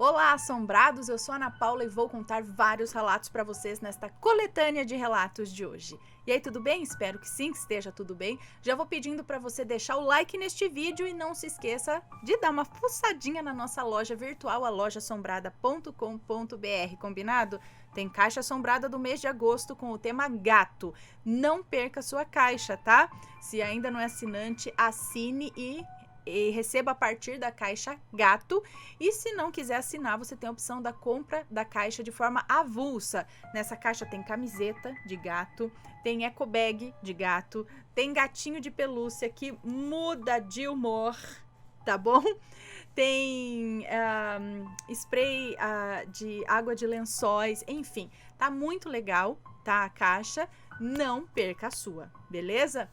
Olá, assombrados! Eu sou a Ana Paula e vou contar vários relatos para vocês nesta coletânea de relatos de hoje. E aí, tudo bem? Espero que sim, que esteja tudo bem. Já vou pedindo para você deixar o like neste vídeo e não se esqueça de dar uma fuçadinha na nossa loja virtual, a lojaassombrada.com.br, combinado? Tem caixa assombrada do mês de agosto com o tema gato. Não perca sua caixa, tá? Se ainda não é assinante, assine e receba a partir da caixa gato, e se não quiser assinar, você tem a opção da compra da caixa de forma avulsa. Nessa caixa tem camiseta de gato, tem eco bag de gato, tem gatinho de pelúcia que muda de humor, tá bom? Tem spray de água de lençóis, enfim, tá muito legal, tá? A caixa, não perca a sua, beleza?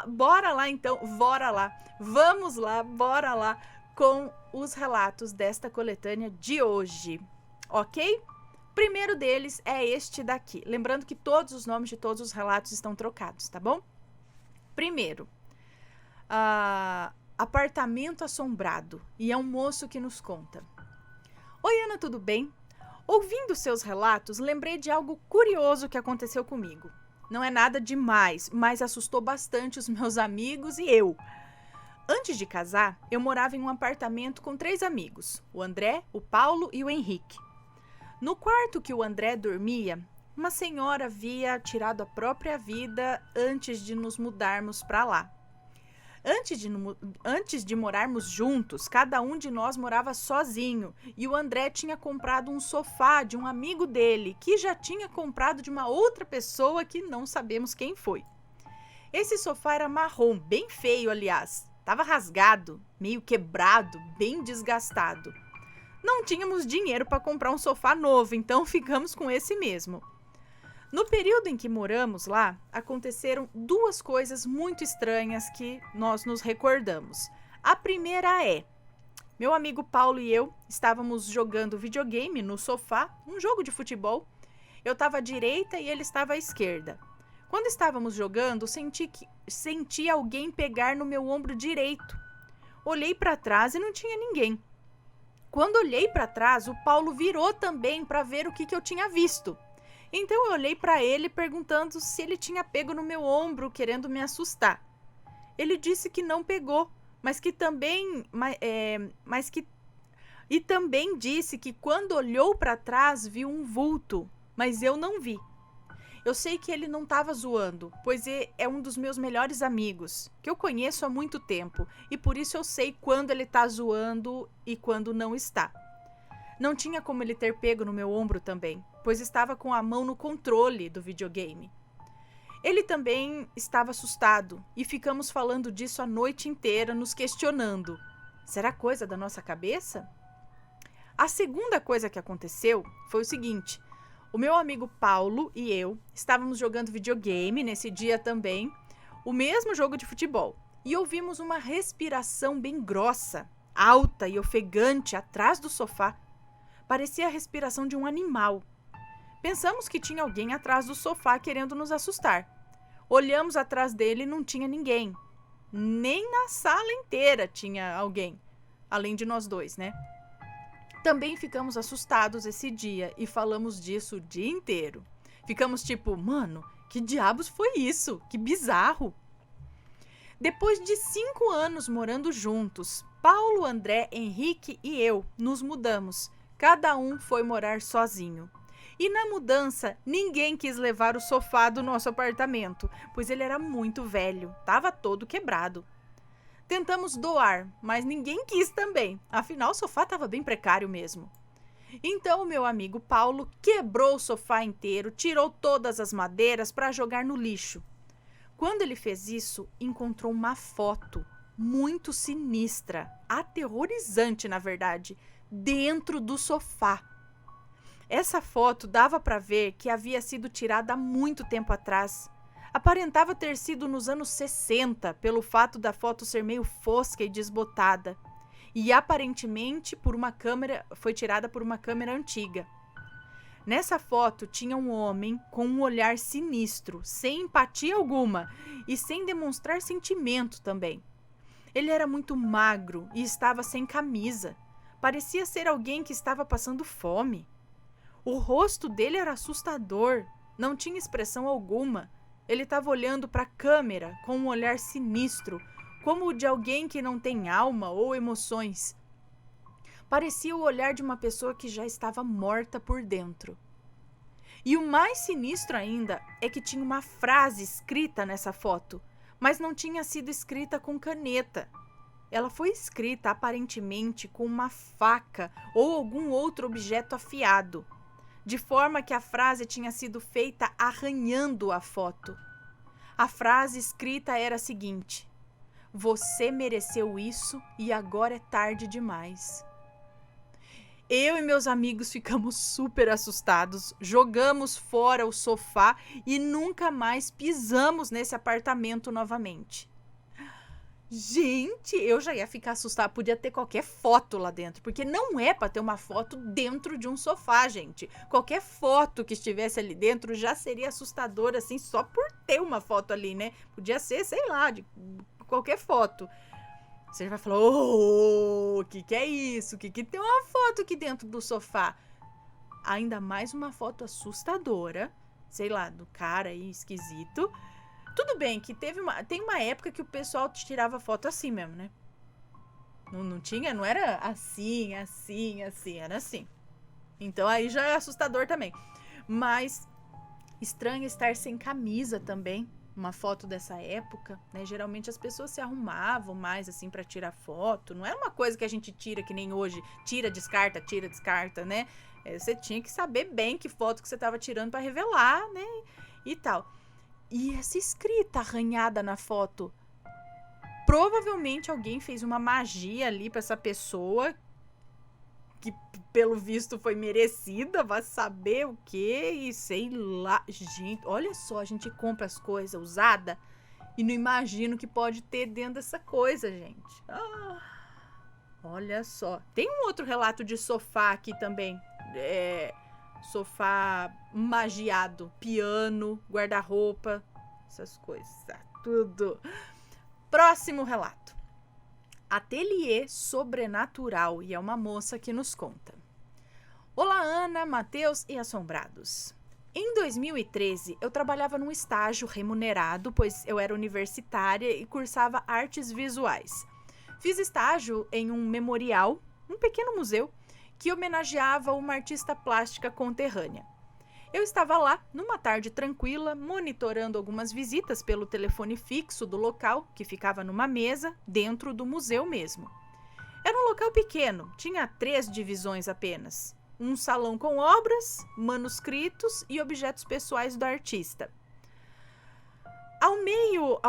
Bora lá então, vamos lá, bora lá com os relatos desta coletânea de hoje, ok? Primeiro deles é este daqui, lembrando que todos os nomes de todos os relatos estão trocados, tá bom? Primeiro, apartamento assombrado, e é um moço que nos conta. Oi, Ana, tudo bem? Ouvindo seus relatos, lembrei de algo curioso que aconteceu comigo. Não é nada demais, mas assustou bastante os meus amigos e eu. Antes de casar, eu morava em um apartamento com 3 amigos, o André, o Paulo e o Henrique. No quarto que o André dormia, uma senhora havia tirado a própria vida antes de nos mudarmos para lá. Antes de morarmos juntos, cada um de nós morava sozinho e o André tinha comprado um sofá de um amigo dele, que já tinha comprado de uma outra pessoa que não sabemos quem foi. Esse sofá era marrom, bem feio, aliás. Estava rasgado, meio quebrado, bem desgastado. Não tínhamos dinheiro para comprar um sofá novo, então ficamos com esse mesmo. No período em que moramos lá, aconteceram 2 coisas muito estranhas que nós nos recordamos. A primeira é, meu amigo Paulo e eu estávamos jogando videogame no sofá, um jogo de futebol. Eu estava à direita e ele estava à esquerda. Quando estávamos jogando, senti alguém pegar no meu ombro direito. Olhei para trás e não tinha ninguém. Quando olhei para trás, o Paulo virou também para ver o que eu tinha visto. Então eu olhei para ele perguntando se ele tinha pego no meu ombro, querendo me assustar. Ele disse que não pegou, e também disse que quando olhou para trás viu um vulto, mas eu não vi. Eu sei que ele não estava zoando, pois é um dos meus melhores amigos, que eu conheço há muito tempo, e por isso eu sei quando ele está zoando e quando não está. Não tinha como ele ter pego no meu ombro também, pois estava com a mão no controle do videogame. Ele também estava assustado e ficamos falando disso a noite inteira, nos questionando. Será coisa da nossa cabeça? A segunda coisa que aconteceu foi o seguinte. O meu amigo Paulo e eu estávamos jogando videogame nesse dia também, o mesmo jogo de futebol, e ouvimos uma respiração bem grossa, alta e ofegante atrás do sofá. Parecia a respiração de um animal. Pensamos que tinha alguém atrás do sofá querendo nos assustar. Olhamos atrás dele e não tinha ninguém. Nem na sala inteira tinha alguém, além de nós 2, né? Também ficamos assustados esse dia e falamos disso o dia inteiro. Ficamos tipo, mano, que diabos foi isso? Que bizarro! Depois de 5 anos morando juntos, Paulo, André, Henrique e eu nos mudamos. Cada um foi morar sozinho. E na mudança, ninguém quis levar o sofá do nosso apartamento, pois ele era muito velho, estava todo quebrado. Tentamos doar, mas ninguém quis também, afinal o sofá estava bem precário mesmo. Então o meu amigo Paulo quebrou o sofá inteiro, tirou todas as madeiras para jogar no lixo. Quando ele fez isso, encontrou uma foto muito sinistra, aterrorizante na verdade, dentro do sofá. Essa foto dava para ver que havia sido tirada há muito tempo atrás. Aparentava ter sido nos anos 60, pelo fato da foto ser meio fosca e desbotada. E aparentemente foi tirada por uma câmera antiga. Nessa foto tinha um homem com um olhar sinistro, sem empatia alguma e sem demonstrar sentimento também. Ele era muito magro e estava sem camisa. Parecia ser alguém que estava passando fome. O rosto dele era assustador, não tinha expressão alguma. Ele estava olhando para a câmera com um olhar sinistro, como o de alguém que não tem alma ou emoções. Parecia o olhar de uma pessoa que já estava morta por dentro. E o mais sinistro ainda é que tinha uma frase escrita nessa foto, mas não tinha sido escrita com caneta. Ela foi escrita aparentemente com uma faca ou algum outro objeto afiado, de forma que a frase tinha sido feita arranhando a foto. A frase escrita era a seguinte: "Você mereceu isso e agora é tarde demais." Eu e meus amigos ficamos super assustados, jogamos fora o sofá e nunca mais pisamos nesse apartamento novamente. Gente, eu já ia ficar assustada, podia ter qualquer foto lá dentro, porque não é para ter uma foto dentro de um sofá, gente. Qualquer foto que estivesse ali dentro já seria assustadora, assim, só por ter uma foto ali, né? Podia ser, sei lá, de qualquer foto. Você vai falar, o que é isso? O que tem uma foto aqui dentro do sofá? Ainda mais uma foto assustadora, sei lá, do cara aí esquisito. Tudo bem que tem uma época que o pessoal tirava foto assim mesmo, né? Não tinha, não era assim, era assim. Então aí já é assustador também. Mas estranho estar sem camisa também. Uma foto dessa época, né? Geralmente as pessoas se arrumavam mais assim para tirar foto. Não era uma coisa que a gente tira que nem hoje, tira, descarta, né? Você tinha que saber bem que foto que você estava tirando para revelar, né? E tal. E essa escrita arranhada na foto, provavelmente alguém fez uma magia ali para essa pessoa, que pelo visto foi merecida, vai saber o que, e sei lá. Gente, olha só, a gente compra as coisas usadas e não imagina o que pode ter dentro dessa coisa, gente. Olha só. Tem um outro relato de sofá aqui também. Sofá magiado, piano, guarda-roupa, essas coisas, tudo. Próximo relato. Ateliê Sobrenatural, e é uma moça que nos conta. Olá, Ana, Matheus e assombrados. Em 2013, eu trabalhava num estágio remunerado, pois eu era universitária e cursava artes visuais. Fiz estágio em um memorial, um pequeno museu, que homenageava uma artista plástica conterrânea. Eu estava lá, numa tarde tranquila, monitorando algumas visitas pelo telefone fixo do local, que ficava numa mesa, dentro do museu mesmo. Era um local pequeno, tinha 3 divisões apenas. Um salão com obras, manuscritos e objetos pessoais do artista. Ao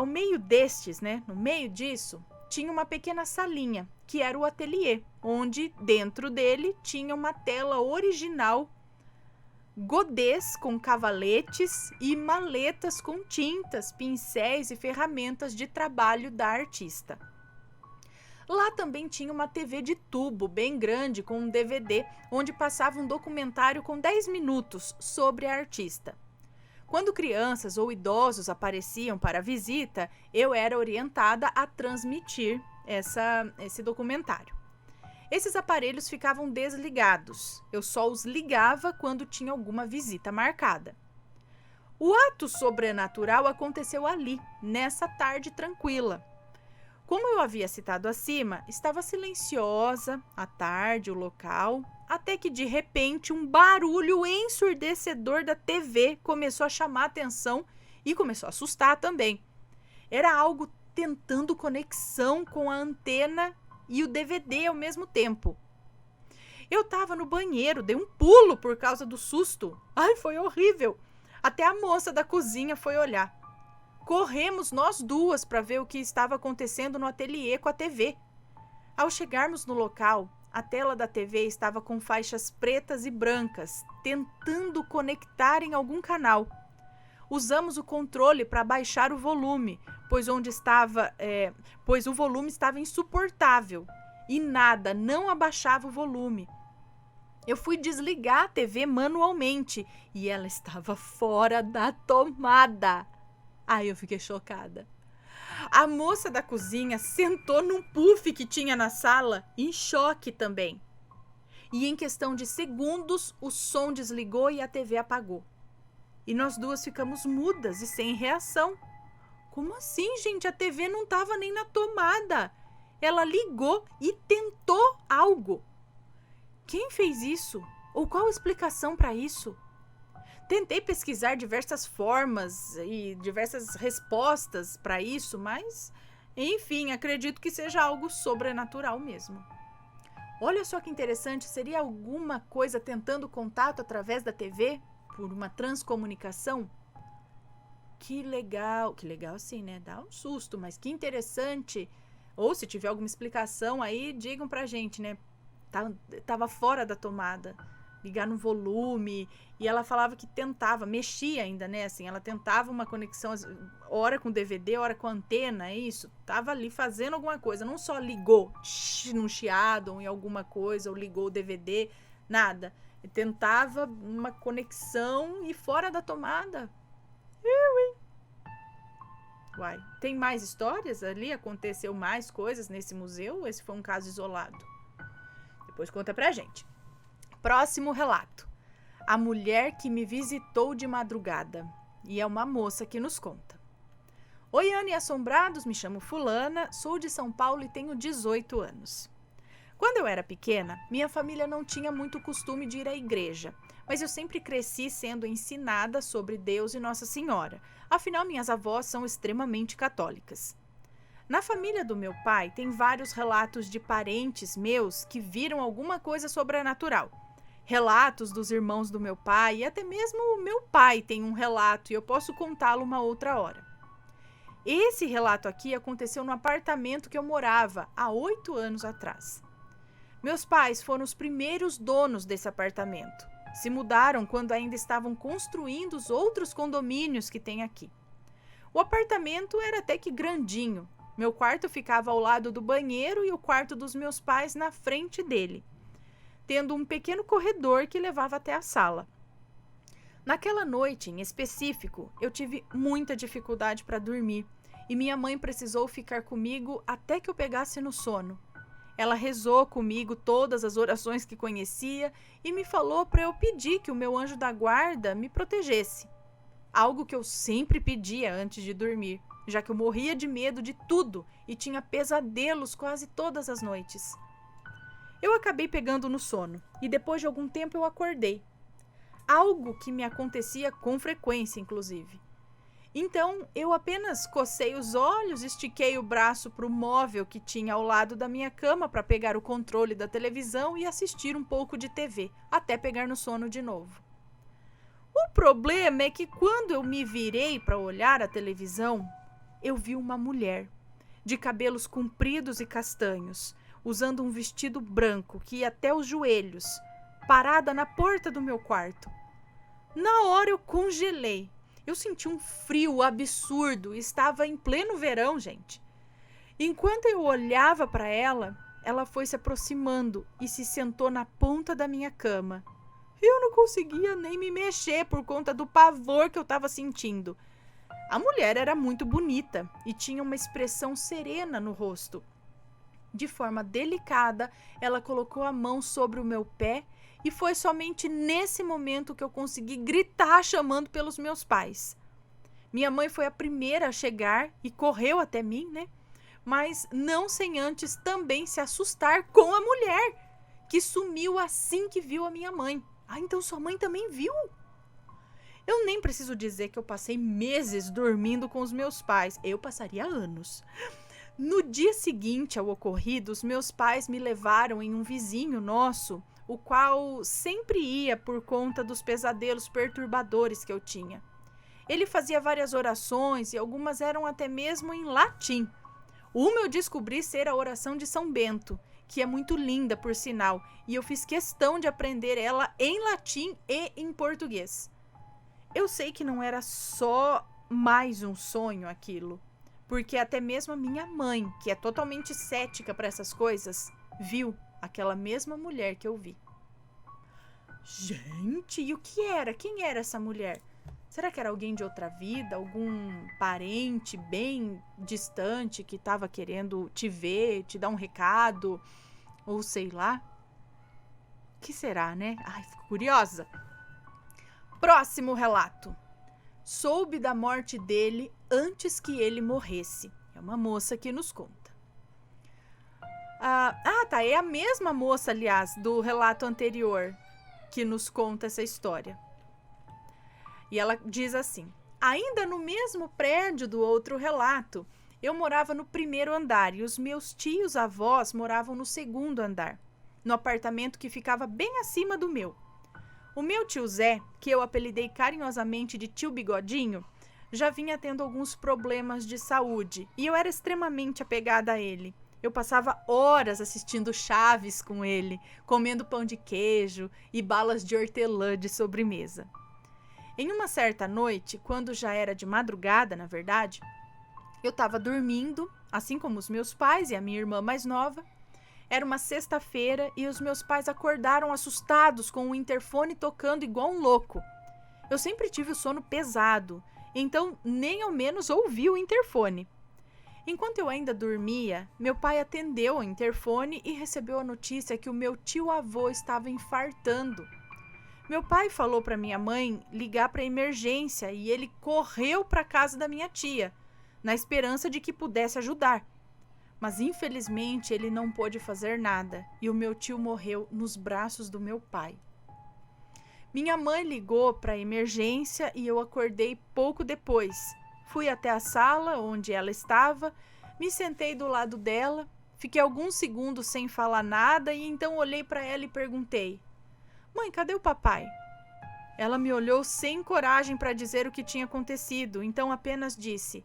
meio destes, né, no meio disso, tinha uma pequena salinha, que era o ateliê, onde dentro dele tinha uma tela original, godês com cavaletes e maletas com tintas, pincéis e ferramentas de trabalho da artista. Lá também tinha uma TV de tubo bem grande com um DVD, onde passava um documentário com 10 minutos sobre a artista. Quando crianças ou idosos apareciam para a visita, eu era orientada a transmitir esse documentário. Esses aparelhos ficavam desligados. Eu só os ligava quando tinha alguma visita marcada. O ato sobrenatural aconteceu ali, nessa tarde tranquila. Como eu havia citado acima, estava silenciosa a tarde, o local, até que de repente um barulho ensurdecedor da TV começou a chamar a atenção e começou a assustar também. Era algo tentando conexão com a antena e o DVD ao mesmo tempo. Eu estava no banheiro, dei um pulo por causa do susto. Ai, foi horrível. Até a moça da cozinha foi olhar. Corremos nós duas para ver o que estava acontecendo no ateliê com a TV. Ao chegarmos no local, a tela da TV estava com faixas pretas e brancas, tentando conectar em algum canal. Usamos o controle para baixar o volume, pois o volume estava insuportável e nada, não abaixava o volume. Eu fui desligar a TV manualmente e ela estava fora da tomada. Aí eu fiquei chocada. A moça da cozinha sentou num puff que tinha na sala, em choque também. E em questão de segundos, o som desligou e a TV apagou. E nós duas ficamos mudas e sem reação. Como assim, gente? A TV não estava nem na tomada. Ela ligou e tentou algo. Quem fez isso? Ou qual a explicação para isso? Tentei pesquisar diversas formas e diversas respostas para isso, mas, enfim, acredito que seja algo sobrenatural mesmo. Olha só que interessante, seria alguma coisa tentando contato através da TV? Por uma transcomunicação? Que legal sim, né? Dá um susto, mas que interessante. Ou se tiver alguma explicação aí, digam pra gente, né? Tava fora da tomada, ligar no volume, e ela falava que tentava, mexia ainda, né? Assim, ela tentava uma conexão, hora com DVD, hora com antena, é isso. Tava ali fazendo alguma coisa, não só ligou num chiado ou em alguma coisa, ou ligou o DVD, nada. E tentava uma conexão e fora da tomada. Uai, tem mais histórias ali? Aconteceu mais coisas nesse museu? Ou esse foi um caso isolado? Depois conta pra gente. Próximo relato. A mulher que me visitou de madrugada. E é uma moça que nos conta. Oi, Ana e assombrados, me chamo Fulana, sou de São Paulo e tenho 18 anos. Quando eu era pequena, minha família não tinha muito costume de ir à igreja, mas eu sempre cresci sendo ensinada sobre Deus e Nossa Senhora. Afinal, minhas avós são extremamente católicas. Na família do meu pai, tem vários relatos de parentes meus que viram alguma coisa sobrenatural. Relatos dos irmãos do meu pai e até mesmo o meu pai tem um relato e eu posso contá-lo uma outra hora. Esse relato aqui aconteceu no apartamento que eu morava há 8 anos atrás. Meus pais foram os primeiros donos desse apartamento. Se mudaram quando ainda estavam construindo os outros condomínios que tem aqui. O apartamento era até que grandinho. Meu quarto ficava ao lado do banheiro e o quarto dos meus pais na frente dele, tendo um pequeno corredor que levava até a sala. Naquela noite, em específico, eu tive muita dificuldade para dormir e minha mãe precisou ficar comigo até que eu pegasse no sono. Ela rezou comigo todas as orações que conhecia e me falou para eu pedir que o meu anjo da guarda me protegesse. Algo que eu sempre pedia antes de dormir, já que eu morria de medo de tudo e tinha pesadelos quase todas as noites. Eu acabei pegando no sono e depois de algum tempo eu acordei. Algo que me acontecia com frequência, inclusive. Então, eu apenas cocei os olhos, estiquei o braço para o móvel que tinha ao lado da minha cama para pegar o controle da televisão e assistir um pouco de TV, até pegar no sono de novo. O problema é que quando eu me virei para olhar a televisão, eu vi uma mulher, de cabelos compridos e castanhos, usando um vestido branco que ia até os joelhos, parada na porta do meu quarto. Na hora eu congelei. Eu senti um frio absurdo. Estava em pleno verão, gente. Enquanto eu olhava para ela, ela foi se aproximando e se sentou na ponta da minha cama. Eu não conseguia nem me mexer por conta do pavor que eu estava sentindo. A mulher era muito bonita e tinha uma expressão serena no rosto. De forma delicada, ela colocou a mão sobre o meu pé e foi somente nesse momento que eu consegui gritar chamando pelos meus pais. Minha mãe foi a primeira a chegar e correu até mim, né? Mas não sem antes também se assustar com a mulher, que sumiu assim que viu a minha mãe. Ah, então sua mãe também viu? Eu nem preciso dizer que eu passei meses dormindo com os meus pais. Eu passaria anos. No dia seguinte ao ocorrido, os meus pais me levaram em um vizinho nosso, o qual sempre ia por conta dos pesadelos perturbadores que eu tinha. Ele fazia várias orações e algumas eram até mesmo em latim. Uma eu descobri ser a oração de São Bento, que é muito linda, por sinal, e eu fiz questão de aprender ela em latim e em português. Eu sei que não era só mais um sonho aquilo, porque até mesmo a minha mãe, que é totalmente cética para essas coisas, viu aquela mesma mulher que eu vi. Gente, e o que era? Quem era essa mulher? Será que era alguém de outra vida? Algum parente bem distante que estava querendo te ver, te dar um recado? Ou sei lá? que será, né? Ai, fico curiosa. Próximo relato. Soube da morte dele antes que ele morresse. É uma moça que nos conta. Tá. É a mesma moça, aliás, do relato anterior que nos conta essa história. E ela diz assim: ainda no mesmo prédio do outro relato, eu morava no primeiro andar e os meus tios avós moravam no segundo andar, no apartamento que ficava bem acima do meu. O meu tio Zé, que eu apelidei carinhosamente de tio Bigodinho, já vinha tendo alguns problemas de saúde e eu era extremamente apegada a ele. Eu passava horas assistindo Chaves com ele, comendo pão de queijo e balas de hortelã de sobremesa. Em uma certa noite, quando já era de madrugada, na verdade, eu estava dormindo, assim como os meus pais e a minha irmã mais nova. Era uma sexta-feira e os meus pais acordaram assustados com o interfone tocando igual um louco. Eu sempre tive o sono pesado, então nem ao menos ouvi o interfone. Enquanto eu ainda dormia, meu pai atendeu o interfone e recebeu a notícia que o meu tio-avô estava infartando. Meu pai falou para minha mãe ligar para a emergência e ele correu para a casa da minha tia, na esperança de que pudesse ajudar. Mas infelizmente ele não pôde fazer nada e o meu tio morreu nos braços do meu pai. Minha mãe ligou para a emergência e eu acordei pouco depois. Fui até a sala onde ela estava, me sentei do lado dela, fiquei alguns segundos sem falar nada e então olhei para ela e perguntei: mãe, cadê o papai? Ela me olhou sem coragem para dizer o que tinha acontecido, então apenas disse: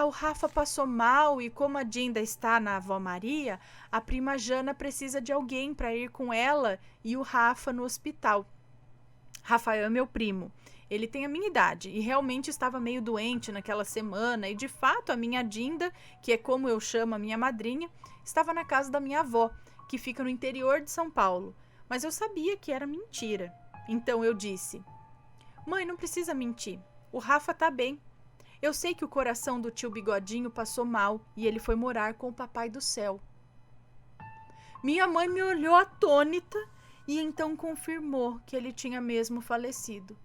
o Rafa passou mal e como a Dinda está na avó Maria, a prima Jana precisa de alguém para ir com ela e o Rafa no hospital. Rafael é meu primo. Ele tem a minha idade e realmente estava meio doente naquela semana e de fato a minha Dinda, que é como eu chamo a minha madrinha, estava na casa da minha avó, que fica no interior de São Paulo. Mas eu sabia que era mentira. Então eu disse: mãe, não precisa mentir. O Rafa tá bem. Eu sei que o coração do tio Bigodinho passou mal e ele foi morar com o papai do céu. Minha mãe me olhou atônita e então confirmou que ele tinha mesmo falecido.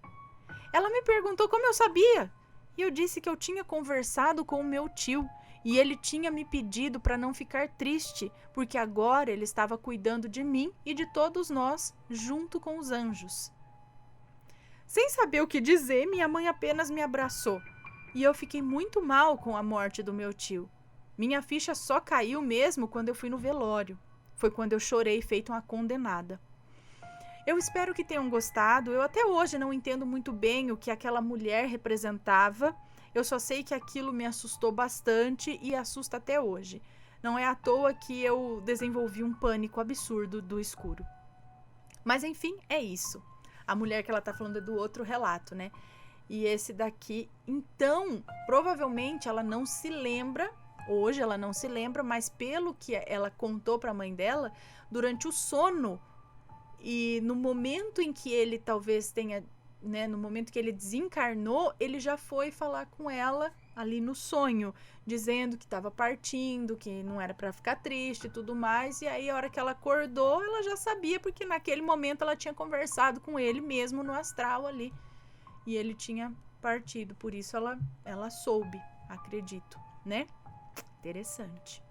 Ela me perguntou como eu sabia e eu disse que eu tinha conversado com o meu tio e ele tinha me pedido para não ficar triste, porque agora ele estava cuidando de mim e de todos nós, junto com os anjos. Sem saber o que dizer, minha mãe apenas me abraçou. E eu fiquei muito mal com a morte do meu tio. Minha ficha só caiu mesmo quando eu fui no velório. Foi quando eu chorei feito uma condenada. Eu espero que tenham gostado. Eu até hoje não entendo muito bem o que aquela mulher representava. Eu só sei que aquilo me assustou bastante e assusta até hoje. Não é à toa que eu desenvolvi um pânico absurdo do escuro. Mas enfim, é isso. A mulher que ela tá falando é do outro relato, né? E esse daqui, então, provavelmente ela não se lembra, hoje ela não se lembra, mas pelo que ela contou para a mãe dela, durante o sono e no momento em que ele talvez tenha, né, no momento que ele desencarnou, ele já foi falar com ela ali no sonho, dizendo que estava partindo, que não era para ficar triste e tudo mais, e aí a hora que ela acordou, ela já sabia, porque naquele momento ela tinha conversado com ele mesmo no astral ali. E ele tinha partido, por isso ela soube, acredito, né? Interessante.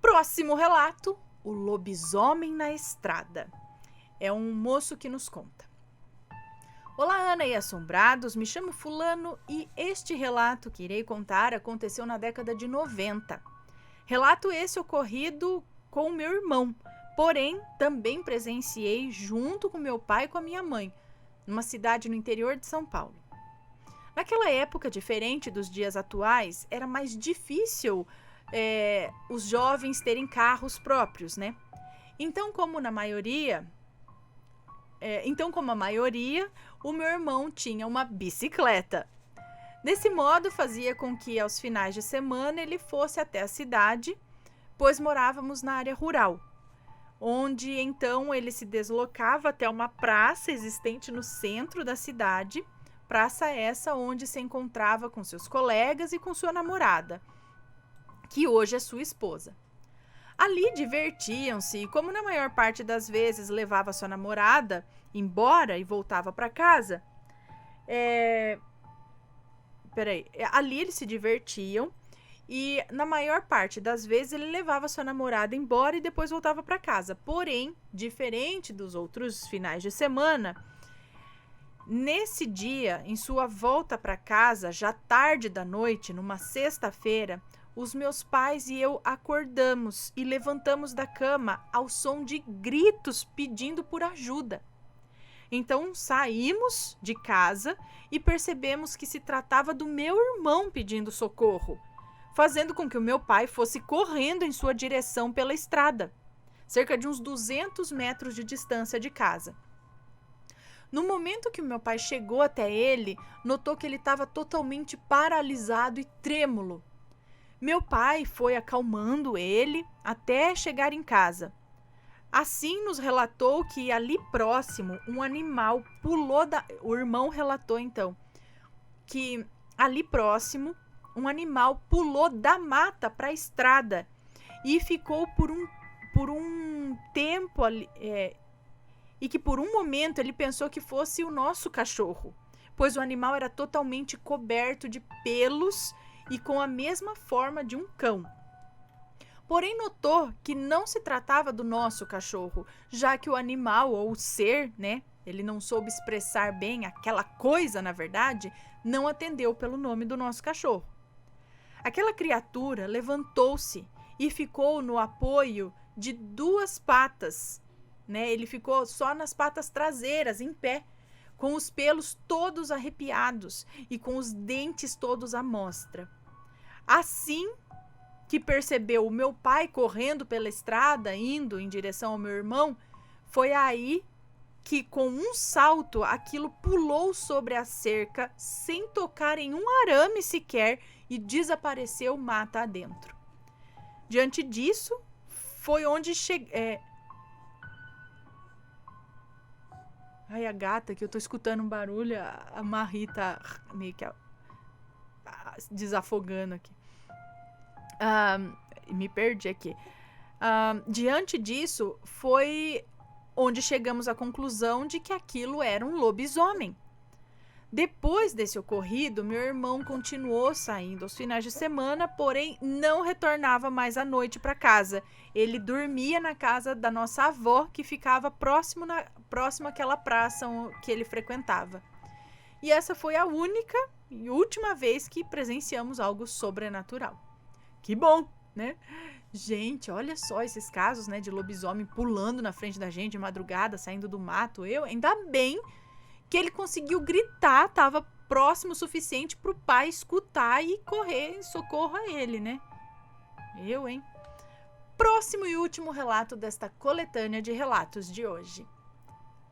Próximo relato, o lobisomem na estrada. É um moço que nos conta. Olá, Ana e assombrados, me chamo fulano e este relato que irei contar aconteceu na década de 90. Relato esse ocorrido com o meu irmão, porém também presenciei junto com meu pai e com a minha mãe, numa cidade no interior de São Paulo. Naquela época, diferente dos dias atuais, era mais difícil os jovens terem carros próprios, né? Então, como a maioria, o meu irmão tinha uma bicicleta. Desse modo, fazia com que aos finais de semana ele fosse até a cidade, pois morávamos na área rural, onde então ele se deslocava até uma praça existente no centro da cidade, praça essa onde se encontrava com seus colegas e com sua namorada, que hoje é sua esposa. Ali divertiam-se e, como na maior parte das vezes levava sua namorada embora e voltava para casa, ali eles se divertiam e na maior parte das vezes ele levava sua namorada embora e depois voltava para casa. Porém, diferente dos outros finais de semana, nesse dia, em sua volta para casa, já tarde da noite, numa sexta-feira, os meus pais e eu acordamos e levantamos da cama ao som de gritos pedindo por ajuda. Então saímos de casa e percebemos que se tratava do meu irmão pedindo socorro, fazendo com que o meu pai fosse correndo em sua direção pela estrada, cerca de uns 200 metros de distância de casa. No momento que o meu pai chegou até ele, notou que ele estava totalmente paralisado e trêmulo. Meu pai foi acalmando ele até chegar em casa. Assim nos relatou que ali próximo um animal pulou O irmão relatou então que ali próximo um animal pulou da mata para a estrada e ficou por um tempo ali, e que por um momento ele pensou que fosse o nosso cachorro, pois o animal era totalmente coberto de pelos e com a mesma forma de um cão. Porém, notou que não se tratava do nosso cachorro, já que o animal ou o ser, ele não soube expressar bem aquela coisa, na verdade, não atendeu pelo nome do nosso cachorro. Aquela criatura levantou-se e ficou no apoio de duas patas, Ele ficou só nas patas traseiras, em pé, com os pelos todos arrepiados e com os dentes todos à mostra. Assim que percebeu o meu pai correndo pela estrada, indo em direção ao meu irmão, foi aí que, com um salto, aquilo pulou sobre a cerca, sem tocar em um arame sequer, e desapareceu mata adentro. Diante disso, foi onde cheguei... Ai, a gata, que eu tô escutando um barulho, a Marie tá meio que desafogando aqui. Me perdi aqui. Diante disso, foi onde chegamos à conclusão de que aquilo era um lobisomem. Depois desse ocorrido, meu irmão continuou saindo aos finais de semana, porém não retornava mais à noite para casa. Ele dormia na casa da nossa avó, que ficava próximo àquela praça que ele frequentava. E essa foi a única e última vez que presenciamos algo sobrenatural. Que bom, né? Gente, olha só esses casos, de lobisomem pulando na frente da gente de madrugada, saindo do mato. Ainda bem que ele conseguiu gritar, estava próximo o suficiente para o pai escutar e correr em socorro a ele, Próximo e último relato desta coletânea de relatos de hoje.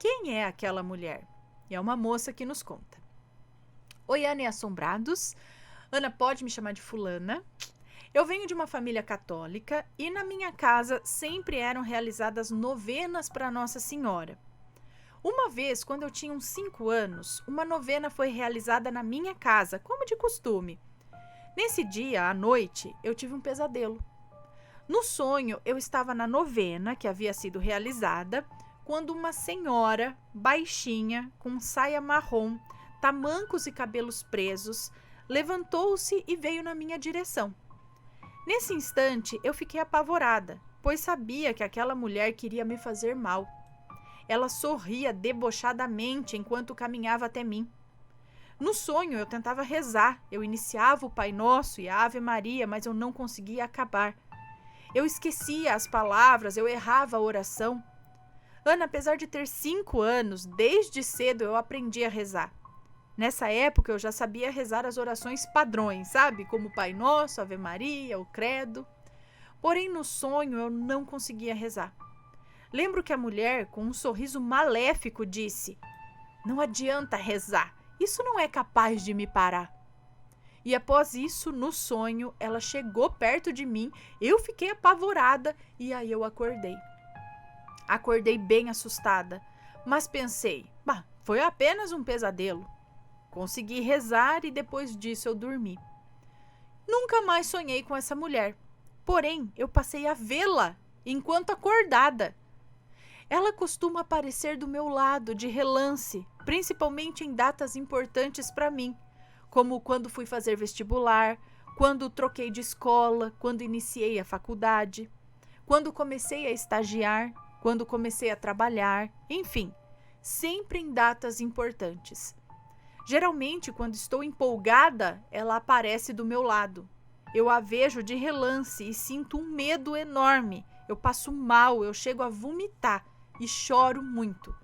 Quem é aquela mulher? E é uma moça que nos conta. Oi, Ana e Assombrados. Ana, pode me chamar de fulana. Eu venho de uma família católica e na minha casa sempre eram realizadas novenas para Nossa Senhora. Uma vez, quando eu tinha uns 5 anos, uma novena foi realizada na minha casa, como de costume. Nesse dia, à noite, eu tive um pesadelo. No sonho, eu estava na novena que havia sido realizada, quando uma senhora, baixinha, com saia marrom, tamancos e cabelos presos, levantou-se e veio na minha direção. Nesse instante, eu fiquei apavorada, pois sabia que aquela mulher queria me fazer mal. Ela sorria debochadamente enquanto caminhava até mim. No sonho, eu tentava rezar. Eu iniciava o Pai Nosso e a Ave Maria, mas eu não conseguia acabar. Eu esquecia as palavras, eu errava a oração. Ana, apesar de ter 5 anos, desde cedo eu aprendi a rezar. Nessa época, eu já sabia rezar as orações padrões, sabe? Como o Pai Nosso, Ave Maria, o Credo. Porém, no sonho, eu não conseguia rezar. Lembro que a mulher, com um sorriso maléfico, disse: "Não adianta rezar, isso não é capaz de me parar." E após isso, no sonho, ela chegou perto de mim, eu fiquei apavorada e aí eu acordei. Acordei bem assustada, mas pensei, foi apenas um pesadelo. Consegui rezar e depois disso eu dormi. Nunca mais sonhei com essa mulher. Porém, eu passei a vê-la enquanto acordada. Ela costuma aparecer do meu lado de relance, principalmente em datas importantes para mim, como quando fui fazer vestibular, quando troquei de escola, quando iniciei a faculdade, quando comecei a estagiar, quando comecei a trabalhar, enfim, sempre em datas importantes. Geralmente, quando estou empolgada, ela aparece do meu lado. Eu a vejo de relance e sinto um medo enorme. Eu passo mal, eu chego a vomitar e choro muito.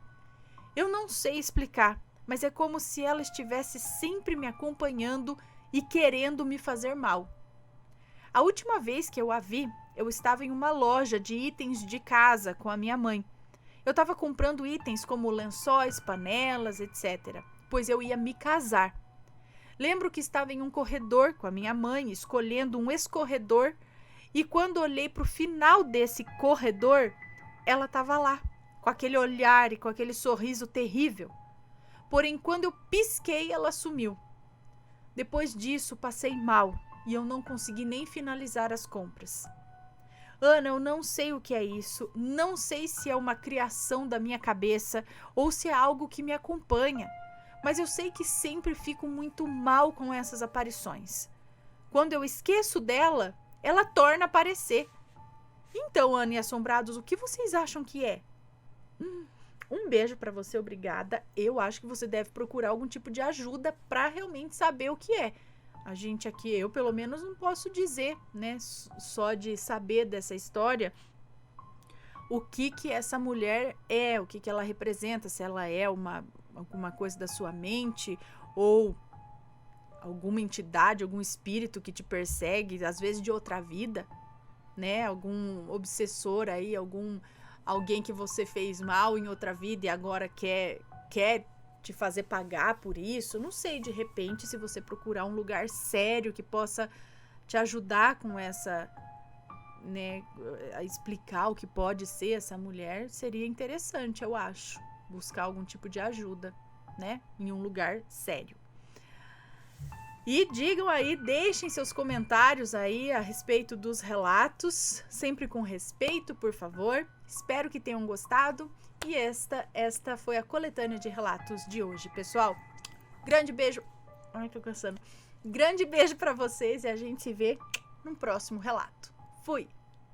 Eu não sei explicar, mas é como se ela estivesse sempre me acompanhando e querendo me fazer mal. A última vez que eu a vi, eu estava em uma loja de itens de casa com a minha mãe. Eu estava comprando itens como lençóis, panelas, etc., pois eu ia me casar. Lembro que estava em um corredor com a minha mãe, escolhendo um escorredor, e quando olhei para o final desse corredor, ela estava lá, com aquele olhar e com aquele sorriso terrível. Porém, quando eu pisquei, ela sumiu. Depois disso, passei mal e eu não consegui nem finalizar as compras. Ana, eu não sei o que é isso, não sei se é uma criação da minha cabeça ou se é algo que me acompanha, mas eu sei que sempre fico muito mal com essas aparições. Quando eu esqueço dela, ela torna a aparecer. Então, Ana e Assombrados, o que vocês acham que é? Um beijo pra você, obrigada. Eu acho que você deve procurar algum tipo de ajuda pra realmente saber o que é. A gente aqui, eu pelo menos não posso dizer, né, só de saber dessa história, o que essa mulher é, o que ela representa, se ela é alguma coisa da sua mente ou alguma entidade, algum espírito que te persegue, às vezes de outra vida, né, algum obsessor aí, alguém que você fez mal em outra vida e agora quer te fazer pagar por isso. Não sei, de repente, se você procurar um lugar sério que possa te ajudar com essa, né, a explicar o que pode ser essa mulher, seria interessante, eu acho, buscar algum tipo de ajuda, né, em um lugar sério. E digam aí, deixem seus comentários aí a respeito dos relatos, sempre com respeito, por favor. Espero que tenham gostado. E esta foi a coletânea de relatos de hoje, pessoal. Grande beijo. Ai, tô cansando. Grande beijo pra vocês e a gente se vê no próximo relato. Fui!